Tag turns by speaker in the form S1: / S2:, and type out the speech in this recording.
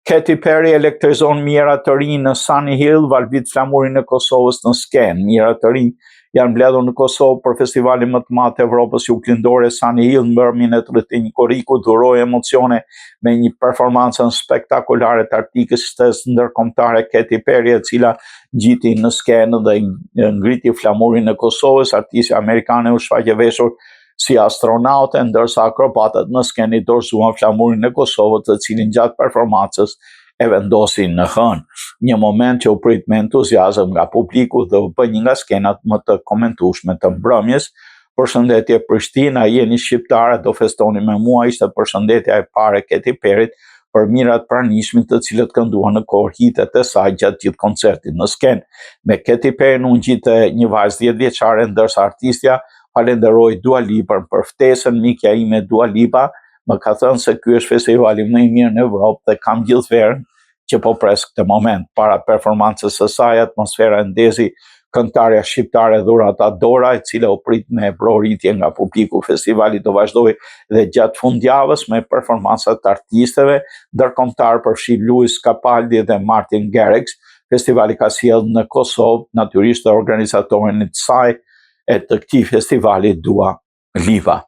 S1: Katy Perry elektrizon mijëra të rinj në Sunny Hill, valvit flamurin e Kosovës në skenë. Mijëra të rinj janë mbledhur në Kosovë për festivalin më të madh të Evropës juglindore Sunny Hill. Mbrëmjen e 31 korriku dhuroi emocione me një performancë spektakolare të artistës ndërkombëtare Katy Perry, e cila ngjiti në skenë dhe ngriti flamurin e Kosovës. Artistja amerikane u shfaqe veshur si astronaute, ndërsa akrobatët në skenë i dorëzuan flamurin e Kosovës, të cilin gjatë performancës e vendosin në hënë. Një moment që u prit me entuziazëm nga publiku dhe u bë një nga skenat më të komentueshme të mbrëmjes. Përshëndetje Prishtina, jeni shqiptare, do festoni me mua, ishte përshëndetja e parë e Katy Perryt për mirat pranishmit të cilët kënduan në kohë hitet e saj gjatë gjithë koncertit në skenë. Me Katy Perry u ngjite një vajzë 10 vjeçare, ndërsa artistja falenderoi Dua Lipa për ftesën. Mikja ime Dua Lipa më ka thënë se ky është festivali më i mirë në Evropë dhe kam gjithë verën që po pres këtë moment. Para performancës së saj, atmosfera e ndezi këngëtarja shqiptare Dhurata Dora, e cila u prit me broritje nga publiku. Festivali do vazhdojë dhe gjatë fundjavës me performanca të artistëve ndërkombëtar, përfshi Luis Capaldi dhe Martin Garrix. Festivali ka sjellë në Kosovë natyrisht organizatorin e saj e të këtij festivali Dua Lipa.